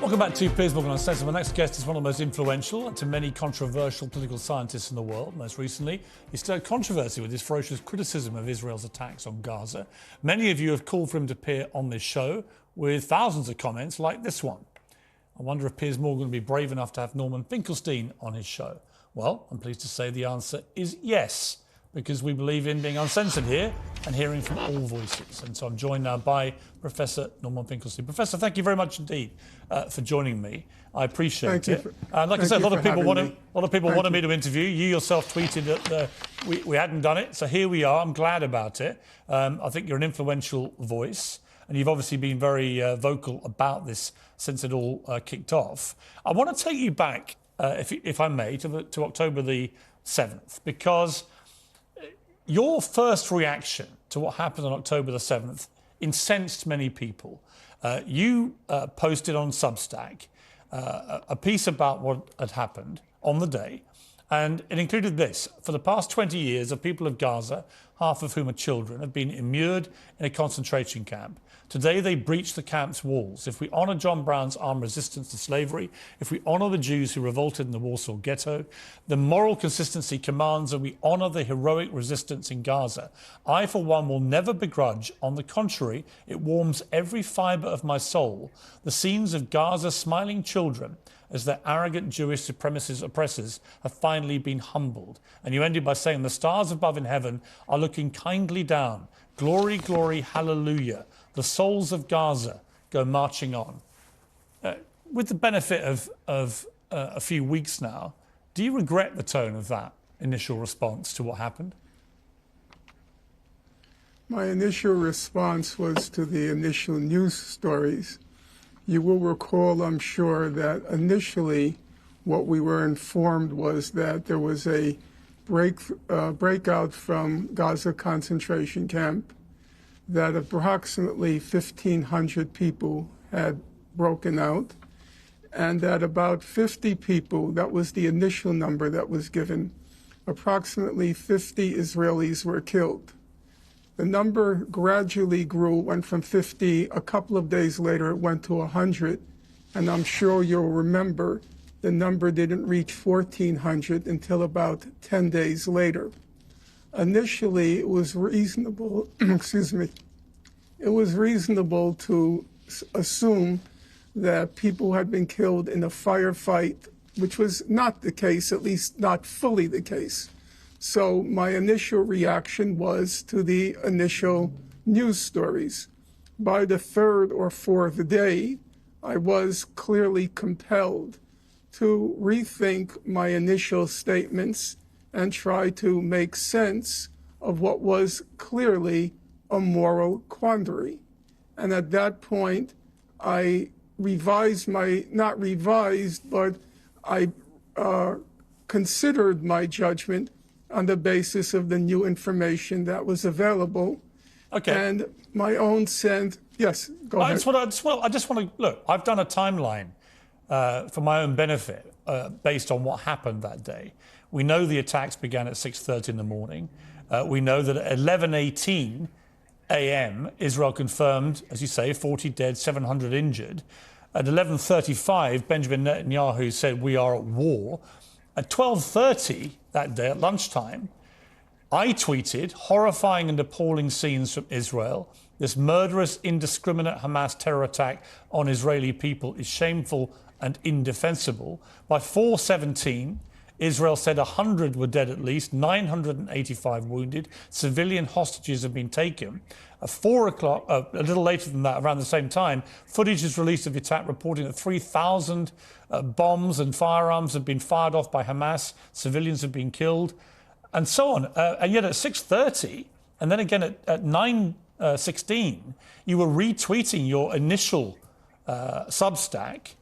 Welcome back to Piers Morgan Uncensored. My next guest is one of the most influential and to many controversial political scientists in the world. Most recently, he stirred controversy with his ferocious criticism of Israel's attacks on Gaza. Many of you have called for him to appear on this show with thousands of comments like this one. I wonder if Piers Morgan will be brave enough to have Norman Finkelstein on his show. Well, I'm pleased to say the answer is yes, because we believe in being uncensored here and hearing from all voices. And so I'm joined now by Professor Norman Finkelstein. Professor, thank you very much indeed for joining me. I appreciate it. Like I said, a lot of people wanted me to interview. You yourself tweeted that we hadn't done it, so here we are. I'm glad about it. I think you're an influential voice, and you've obviously been very vocal about this since it all kicked off. I want to take you back, if I may, to October the 7th, because your first reaction to what happened on October the 7th incensed many people. You posted on Substack a piece about what had happened on the day, and it included this. For the past 20 years, the people of Gaza, half of whom are children, have been immured in a concentration camp. Today, they breach the camp's walls. If we honour John Brown's armed resistance to slavery, if we honour the Jews who revolted in the Warsaw Ghetto, the moral consistency commands that we honour the heroic resistance in Gaza. I, for one, will never begrudge. On the contrary, it warms every fibre of my soul. The scenes of Gaza's smiling children as their arrogant Jewish supremacist oppressors have finally been humbled. And you ended by saying, the stars above in heaven are looking kindly down. Glory, glory, hallelujah. The souls of Gaza go marching on. With the benefit of a few weeks now, do you regret the tone of that initial response to what happened? My initial response was to the initial news stories. You will recall, I'm sure, that initially what we were informed was that there was a breakout from Gaza concentration camp, that approximately 1,500 people had broken out, and that about 50 people, that was the initial number that was given, approximately 50 Israelis were killed. The number gradually grew, went from 50, a couple of days later it went to 100, and I'm sure you'll remember the number didn't reach 1,400 until about 10 days later. Initially, it was reasonable, it was reasonable to assume that people had been killed in a firefight, which was not the case, at least not fully the case. So my initial reaction was to the initial news stories. By the third or fourth day, I was clearly compelled to rethink my initial statements and try to make sense of what was clearly a moral quandary. And at that point, I revised not revised, but I considered my judgment on the basis of the new information that was available. Okay. And my own sense, yes, go ahead. I just want to, look, I've done a timeline for my own benefit based on what happened that day. We know the attacks began at 6:30 in the morning. We know that at 11:18 a.m., Israel confirmed, as you say, 40 dead, 700 injured. At 11:35, Benjamin Netanyahu said, we are at war. At 12:30 that day, at lunchtime, I tweeted horrifying and appalling scenes from Israel. This murderous, indiscriminate Hamas terror attack on Israeli people is shameful and indefensible. By 4:17, Israel said 100 were dead at least, 985 wounded. Civilian hostages have been taken. At 4 o'clock, a little later than that, around the same time, footage is released of the attack reporting that 3,000 bombs and firearms have been fired off by Hamas. Civilians have been killed, and so on. And yet at 6:30, and then again at 9:16, you were retweeting your initial Substack,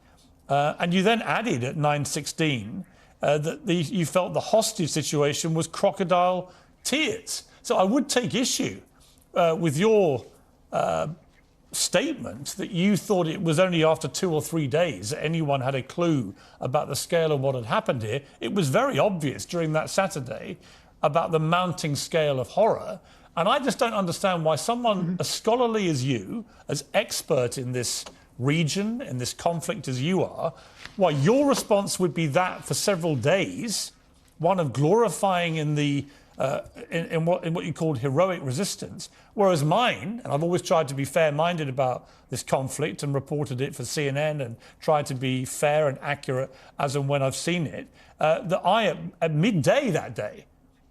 and you then added at 9:16 that you felt the hostage situation was crocodile tears. So I would take issue with your statement that you thought it was only after 2 or 3 days that anyone had a clue about the scale of what had happened here. It was very obvious during that Saturday about the mounting scale of horror. And I just don't understand why someone as scholarly as you, as expert in this region, in this conflict as you are, why your response would be that for several days, one of glorifying in the in what you called heroic resistance, whereas mine, and I've always tried to be fair-minded about this conflict and reported it for CNN and tried to be fair and accurate as and when I've seen it, that I, at midday that day,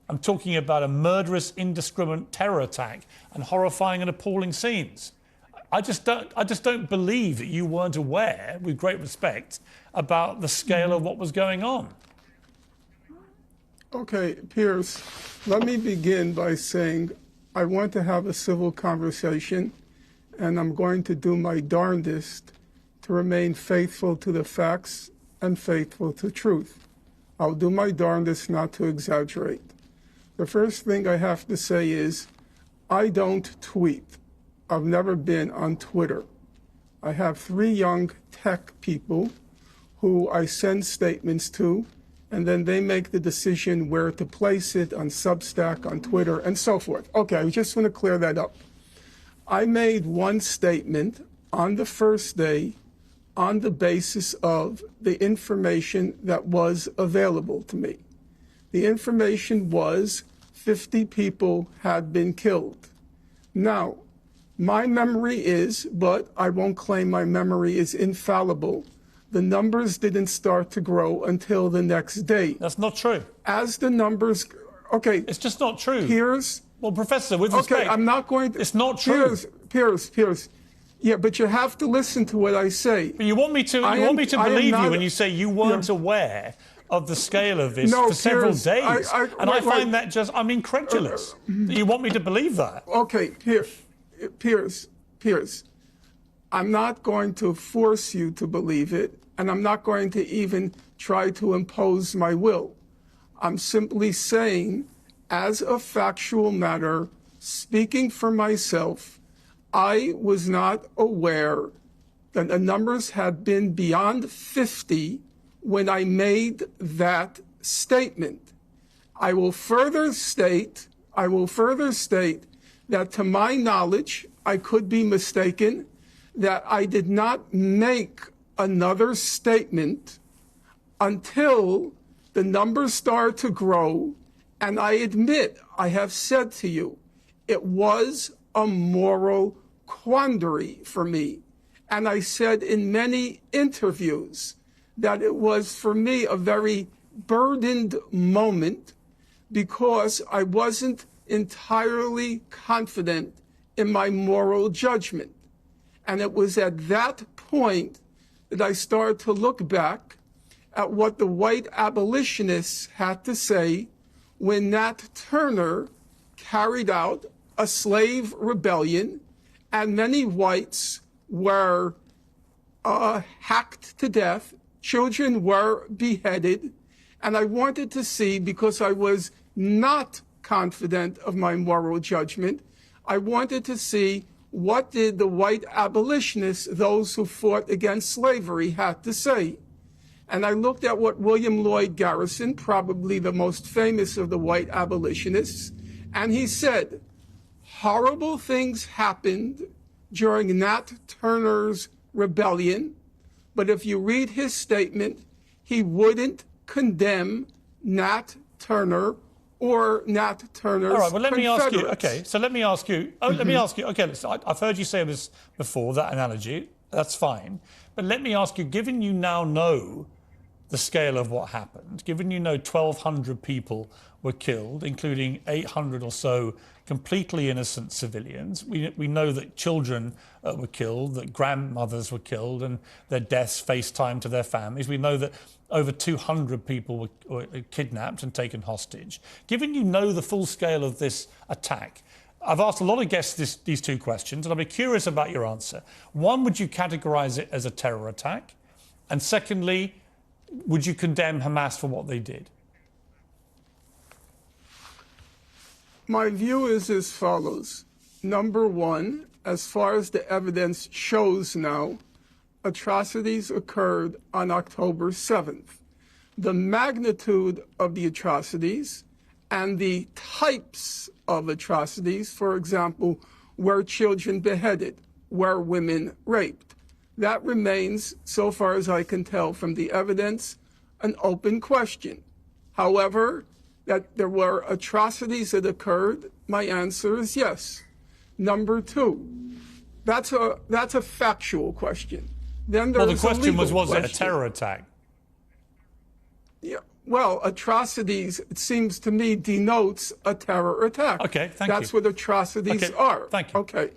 I'm talking about a murderous, indiscriminate terror attack and horrifying and appalling scenes. I just don't believe that you weren't aware, with great respect, about the scale of what was going on. Okay, Piers, let me begin by saying I want to have a civil conversation, and I'm going to do my darndest to remain faithful to the facts and faithful to truth. I'll do my darndest not to exaggerate. The first thing I have to say is I don't tweet. I've never been on Twitter. I have 3 young tech people who I send statements to, and then they make the decision where to place it on Substack, on Twitter, and so forth. Okay, I just want to clear that up. I made one statement on the first day on the basis of the information that was available to me. The information was 50 people had been killed. Now, my memory is, but I won't claim my memory is infallible, the numbers didn't start to grow until the next day. That's not true. As the numbers, okay. It's just not true. Piers. Well, Professor, with respect. Okay, I'm not going to. It's not true. Piers. Yeah, but you have to listen to what I say. But you want me to believe you when you say you weren't aware of the scale of this for several days. I find that just, I'm incredulous. You want me to believe that? Okay, Piers, I'm not going to force you to believe it, and I'm not going to even try to impose my will. I'm simply saying, as a factual matter, speaking for myself, I was not aware that the numbers had been beyond 50 when I made that statement. I will further state that to my knowledge, I could be mistaken, that I did not make another statement until the numbers started to grow. And I admit, I have said to you, it was a moral quandary for me. And I said in many interviews that it was for me a very burdened moment because I wasn't entirely confident in my moral judgment. And it was at that point that I started to look back at what the white abolitionists had to say when Nat Turner carried out a slave rebellion and many whites were hacked to death, children were beheaded, and I wanted to see, because I was not confident of my moral judgment, I wanted to see what did the white abolitionists, those who fought against slavery, had to say. And I looked at what William Lloyd Garrison, probably the most famous of the white abolitionists, and he said, horrible things happened during Nat Turner's rebellion, but if you read his statement, he wouldn't condemn Nat Turner or Nat Turner's All right, well, let me ask you. Confederates. Okay, so let me ask you. Let me ask you. Okay, listen, I've heard you say this before, that analogy. That's fine. But let me ask you, given you now know the scale of what happened, given you know 1,200 people were killed, including 800 or so completely innocent civilians. We know that children were killed, that grandmothers were killed, and their deaths FaceTime to their families. We know that over 200 people were kidnapped and taken hostage. Given you know the full scale of this attack, I've asked a lot of guests these 2 questions, and I'll be curious about your answer. One, would you categorize it as a terror attack? And secondly, would you condemn Hamas for what they did? My view is as follows. Number one, as far as the evidence shows now, atrocities occurred on October 7th. The magnitude of the atrocities and the types of atrocities, for example, were children beheaded, were women raped, That remains, so far as I can tell from the evidence, an open question. However, that there were atrocities that occurred, my answer is yes. Number two, that's a factual question. Then there's well, the question was question. it a terror attack? Yeah. Well, atrocities, it seems to me, denotes a terror attack. Okay, thank you. That's what atrocities are. Thank you. Okay.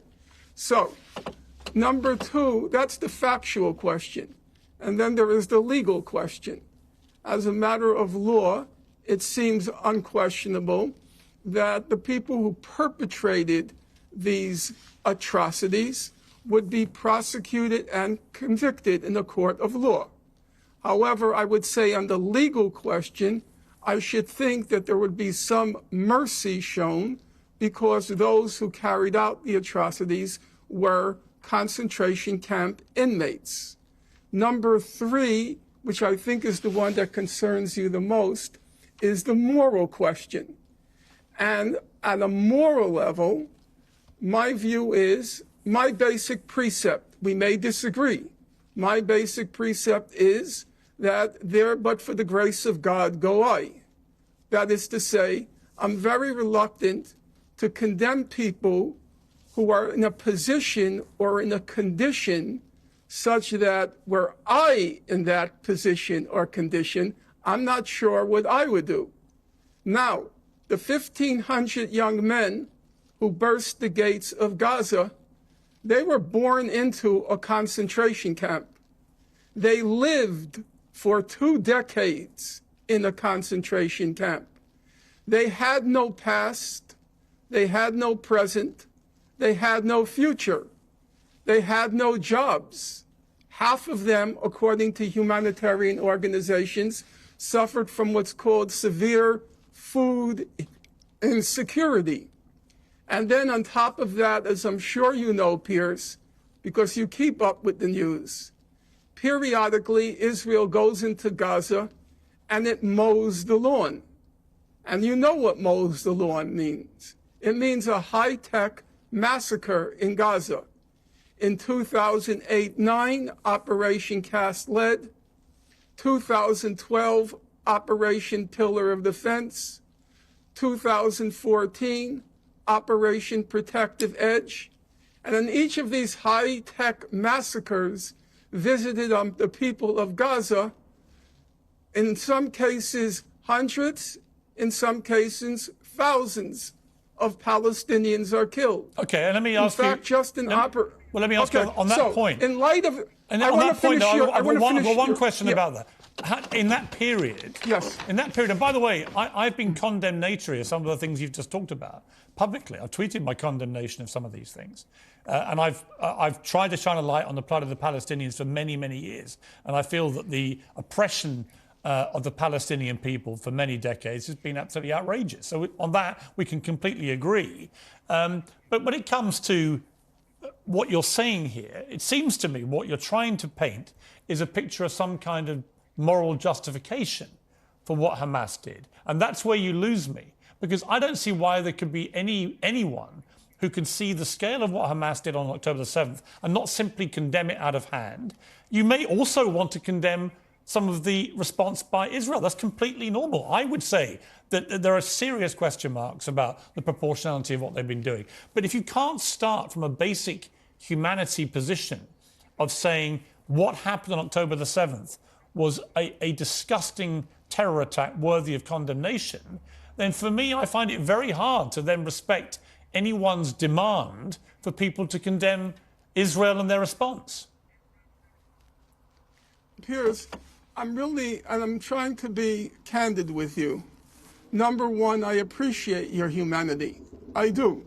So, number two, that's the factual question. And then there is the legal question. As a matter of law, it seems unquestionable that the people who perpetrated these atrocities would be prosecuted and convicted in a court of law. However, I would say on the legal question, I should think that there would be some mercy shown because those who carried out the atrocities were concentration camp inmates. Number three, which I think is the one that concerns you the most, is the moral question. And at a moral level, my view is, my basic precept, we may disagree, my basic precept is that there but for the grace of God go I. That is to say, I'm very reluctant to condemn people who are in a position or in a condition such that were I in that position or condition, I'm not sure what I would do. Now, the 1,500 young men who burst the gates of Gaza, they were born into a concentration camp. They lived for 2 decades in a concentration camp. They had no past, they had no present, they had no future, they had no jobs. Half of them, according to humanitarian organizations, suffered from what's called severe food insecurity. And then on top of that, as I'm sure you know, Piers, because you keep up with the news, periodically Israel goes into Gaza and it mows the lawn. And you know what mows the lawn means. It means a high-tech massacre in Gaza. In 2008-9, Operation Cast Lead, 2012, Operation Pillar of Defense, 2014, Operation Protective Edge. And in each of these high-tech massacres visited the people of Gaza, in some cases hundreds, in some cases thousands of Palestinians are killed. Okay, and let me ask you... In fact, just in Well, let me ask you on that point. In light of... And on that point, I've got one question about that. In that period... Yes. In that period, and by the way, I've been condemnatory of some of the things you've just talked about publicly. I've tweeted my condemnation of some of these things. And I've tried to shine a light on the plight of the Palestinians for many, many years. And I feel that the oppression of the Palestinian people for many decades has been absolutely outrageous. So on that, we can completely agree. But when it comes to what you're saying here, it seems to me what you're trying to paint is a picture of some kind of moral justification for what Hamas did. And that's where you lose me, because I don't see why there could be anyone who can see the scale of what Hamas did on October the 7th and not simply condemn it out of hand. You may also want to condemn some of the response by Israel. That's completely normal. I would say that there are serious question marks about the proportionality of what they've been doing. But if you can't start from a basic humanity position of saying what happened on October the 7th was a disgusting terror attack worthy of condemnation, then for me, I find it very hard to then respect anyone's demand for people to condemn Israel and their response. Piers, I'm trying to be candid with you. Number one, I appreciate your humanity. I do.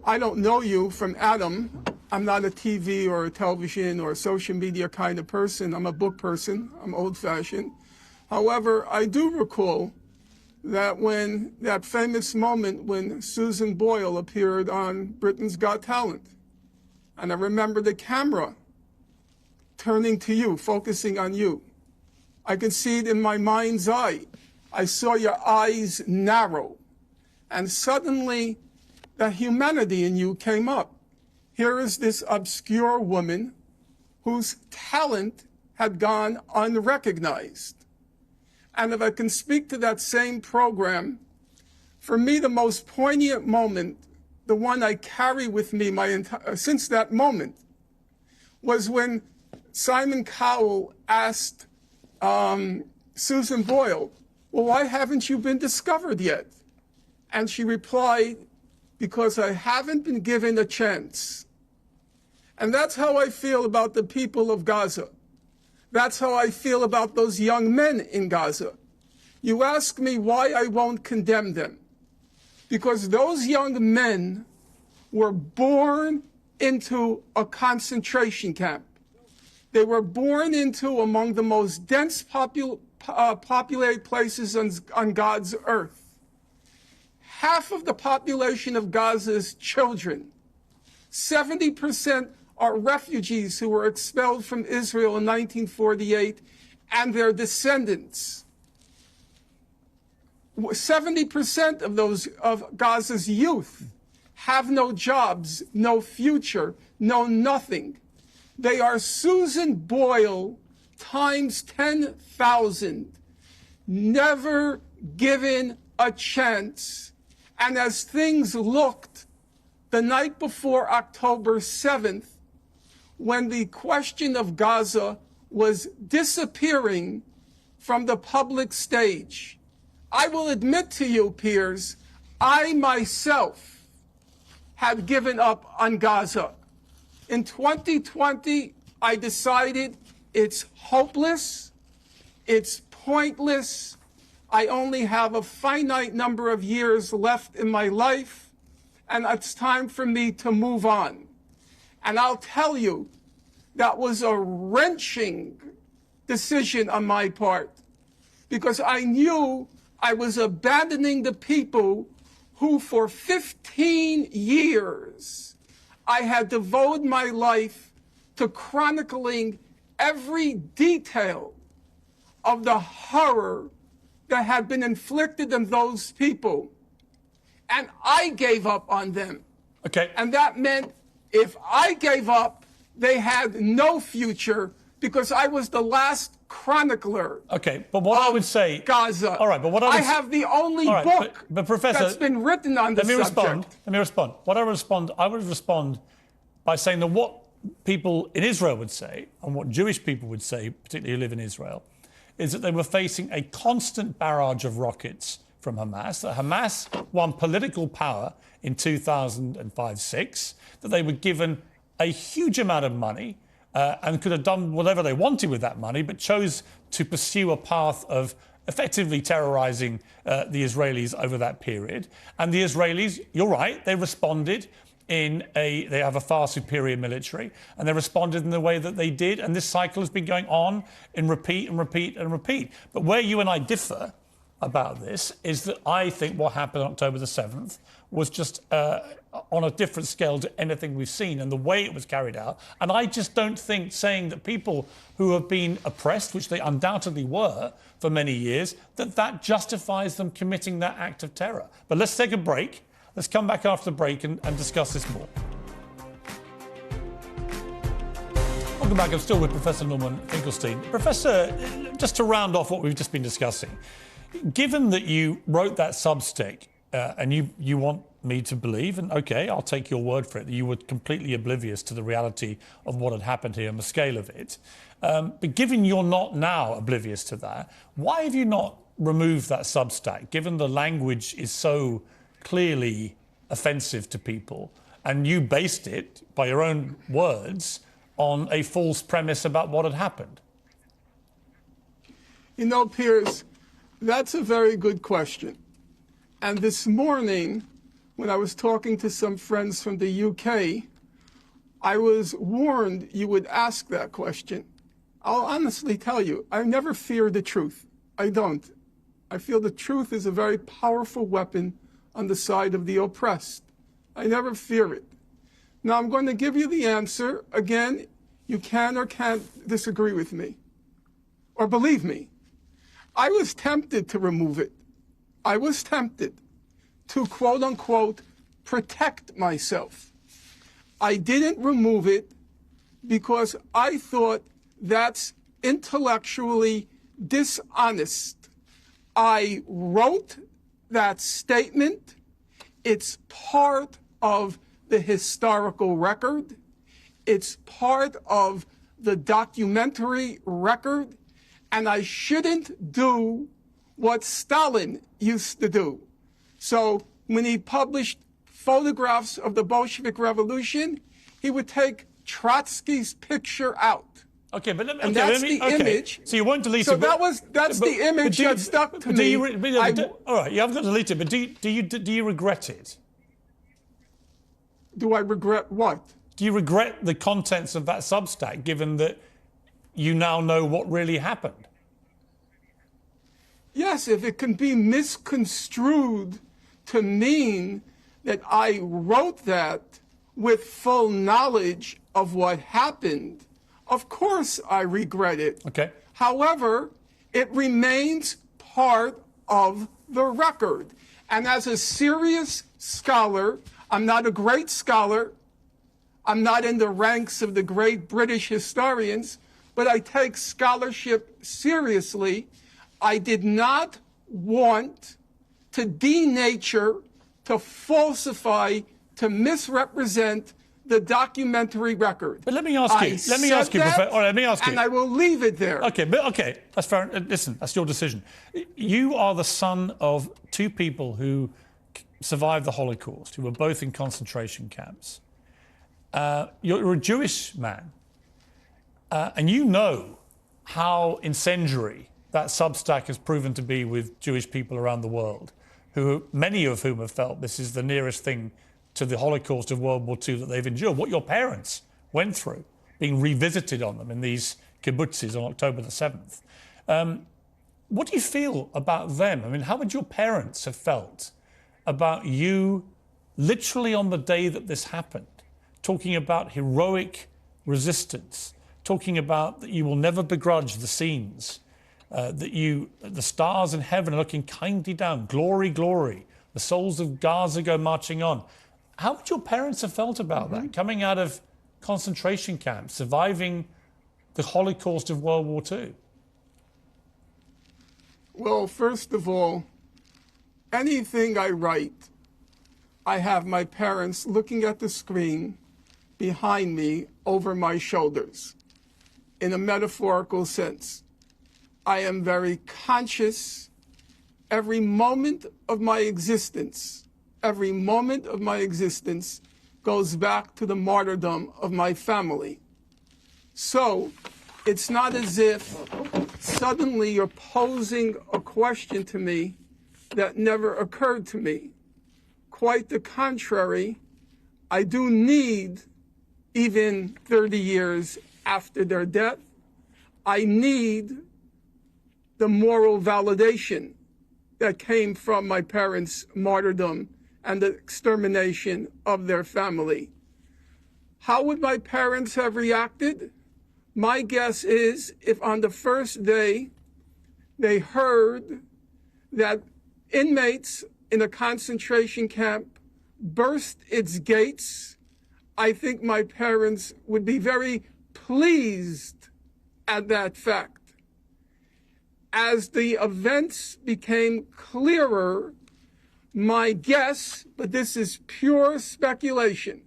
I don't know you from Adam. I'm not a TV or a television or a social media kind of person. I'm a book person. I'm old-fashioned. However, I do recall that when that famous moment when Susan Boyle appeared on Britain's Got Talent, and I remember the camera turning to you, focusing on you. I could see it in my mind's eye. I saw your eyes narrow, and suddenly the humanity in you came up. Here is this obscure woman whose talent had gone unrecognized. And if I can speak to that same program, for me, the most poignant moment, the one I carry with me since that moment, was when Simon Cowell asked Susan Boyle, well, why haven't you been discovered yet? And she replied, because I haven't been given a chance. And that's how I feel about the people of Gaza. That's how I feel about those young men in Gaza. You ask me why I won't condemn them. Because those young men were born into a concentration camp. They were born into among the most dense populated places on God's earth. Half of the population of Gaza is children. 70% are refugees who were expelled from Israel in 1948 and their descendants. 70% of Gaza's youth have no jobs, no future, no nothing. They are Susan Boyle times 10,000, never given a chance. And as things looked the night before October 7th, when the question of Gaza was disappearing from the public stage, I will admit to you, Piers, I myself had given up on Gaza. In 2020, I decided it's hopeless, it's pointless, I only have a finite number of years left in my life, and it's time for me to move on. And I'll tell you, that was a wrenching decision on my part, because I knew I was abandoning the people who for 15 years I had devoted my life to chronicling every detail of the horror that had been inflicted on those people. And I gave up on them. Okay. And that meant if I gave up, they had no future, because I was the last chronicler. Okay, but what I would say, Gaza. All right, but what I have the only book but Professor, that's been written on this subject. Let me respond. I would respond by saying that what people in Israel would say, and what Jewish people would say, particularly who live in Israel, is that they were facing a constant barrage of rockets from Hamas, that Hamas won political power in 2005-06, that they were given a huge amount of money and could have done whatever they wanted with that money, but chose to pursue a path of effectively terrorizing the Israelis over that period. And the Israelis, you're right, they responded they have a far superior military, and they responded in the way that they did. And this cycle has been going on in repeat and repeat and repeat. But where you and I differ about this is that I think what happened on October the 7th was just on a different scale to anything we've seen, and the way it was carried out. And I just don't think saying that people who have been oppressed, which they undoubtedly were for many years, that justifies them committing that act of terror. But let's take a break. Let's come back after the break and discuss this more. Welcome back. I'm still with Professor Norman Finkelstein. Professor, just to round off what we've just been discussing, given that you wrote that Substack and you want me to believe, and OK, I'll take your word for it, that you were completely oblivious to the reality of what had happened here and the scale of it. But given you're not now oblivious to that, why have you not removed that Substack, given the language is so clearly offensive to people, and you based it, by your own words, on a false premise about what had happened? You know, Piers, that's a very good question. And this morning, when I was talking to some friends from the UK, I was warned you would ask that question. I'll honestly tell you, I never fear the truth. I don't. I feel the truth is a very powerful weapon on the side of the oppressed. I never fear it. Now, I'm going to give you the answer. Again, you can or can't disagree with me or believe me. I was tempted to remove it. I was tempted to, quote unquote, protect myself. I didn't remove it because I thought that's intellectually dishonest. I wrote that statement. It's part of the historical record. It's part of the documentary record. And I shouldn't do what Stalin used to do. So when he published photographs of the Bolshevik Revolution, he would take Trotsky's picture out. Okay, but and that's the image. So you won't delete so it. That's the image that stuck to me. All right, you haven't got to delete it, but do you regret it? Do I regret what? Do you regret the contents of that Substack, given that you now know what really happened? Yes, if it can be misconstrued to mean that I wrote that with full knowledge of what happened, of course I regret it. Okay. However, it remains part of the record. And as a serious scholar, I'm not a great scholar, I'm not in the ranks of the great British historians, but I take scholarship seriously. I did not want to denature, to falsify, to misrepresent the documentary record. But let me ask you, Professor. All right, let me ask you. And I will leave it there. Okay, that's fair. Listen, that's your decision. You are the son of two people who survived the Holocaust, who were both in concentration camps. You're a Jewish man, and you know how incendiary that Substack has proven to be with Jewish people around the world, many of whom have felt this is the nearest thing to the Holocaust of World War II that they've endured. What your parents went through, being revisited on them in these kibbutzes on October the 7th. What do you feel about them? I mean, how would your parents have felt about you literally on the day that this happened, talking about heroic resistance, talking about that you will never begrudge the scenes, that the stars in heaven are looking kindly down, glory, glory, the souls of Gaza go marching on. How would your parents have felt about that, coming out of concentration camps, surviving the Holocaust of World War II? Well, first of all, anything I write, I have my parents looking at the screen behind me over my shoulders, in a metaphorical sense. I am very conscious every moment of my existence. Every moment of my existence goes back to the martyrdom of my family. So it's not as if suddenly you're posing a question to me that never occurred to me. Quite the contrary, I do need, even 30 years after their death, I need the moral validation that came from my parents' martyrdom and the extermination of their family. How would my parents have reacted? My guess is if on the first day they heard that inmates in a concentration camp burst its gates, I think my parents would be very pleased at that fact. As the events became clearer, my guess, but this is pure speculation,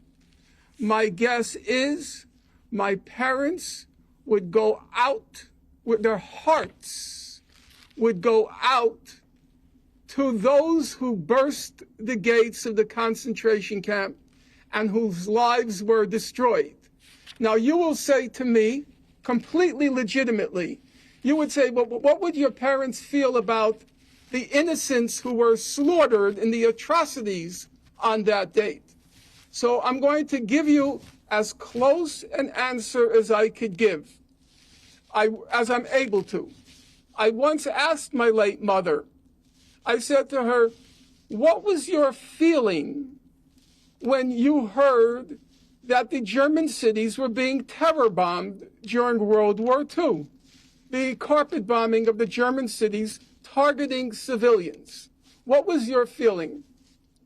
my guess is my parents would go out with their hearts, would go out to those who burst the gates of the concentration camp and whose lives were destroyed. Now, you will say to me, completely legitimately, you would say, well, what would your parents feel about the innocents who were slaughtered in the atrocities on that date? So I'm going to give you as close an answer as I could give, as I'm able to. I once asked my late mother, I said to her, what was your feeling when you heard that the German cities were being terror bombed during World War II? The carpet bombing of the German cities targeting civilians. What was your feeling?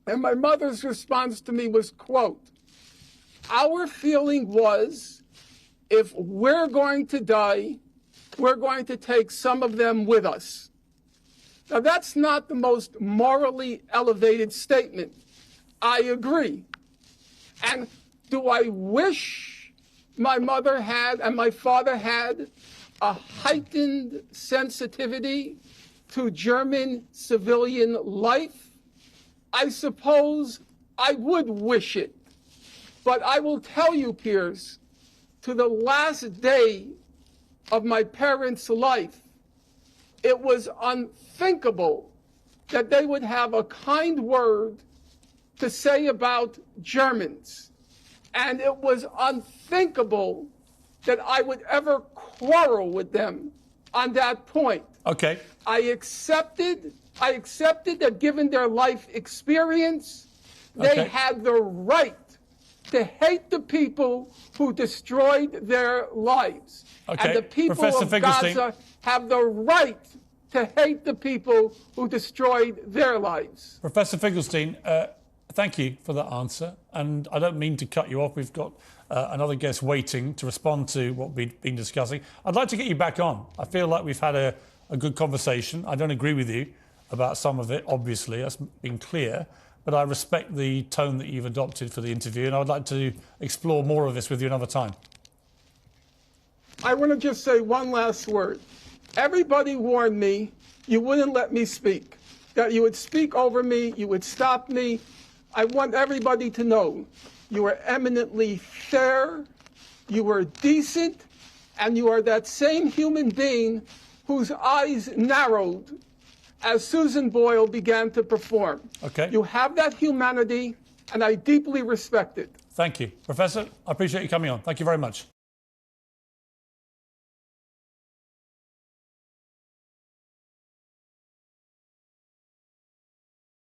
And my mother's response to me was, quote, our feeling was if we're going to die, we're going to take some of them with us. Now, that's not the most morally elevated statement. I agree. And do I wish my mother had and my father had a heightened sensitivity to German civilian life? I suppose I would wish it. But I will tell you, Piers, to the last day of my parents' life, it was unthinkable that they would have a kind word to say about Germans. And it was unthinkable that I would ever quarrel with them on that point. Okay. I accepted that given their life experience, they had the right to hate the people who destroyed their lives. Okay. And the people Professor of Finkelstein. Gaza have the right to hate the people who destroyed their lives. Professor Finkelstein, thank you for that answer. And I don't mean to cut you off. We've got another guest waiting to respond to what we've been discussing. I'd like to get you back on. I feel like we've had a good conversation. I don't agree with you about some of it, obviously. That's been clear. But I respect the tone that you've adopted for the interview, and I'd like to explore more of this with you another time. I want to just say one last word. Everybody warned me you wouldn't let me speak, that you would speak over me, you would stop me. I want everybody to know you are eminently fair, you are decent, and you are that same human being whose eyes narrowed as Susan Boyle began to perform. Okay. You have that humanity, and I deeply respect it. Thank you. Professor, I appreciate you coming on. Thank you very much.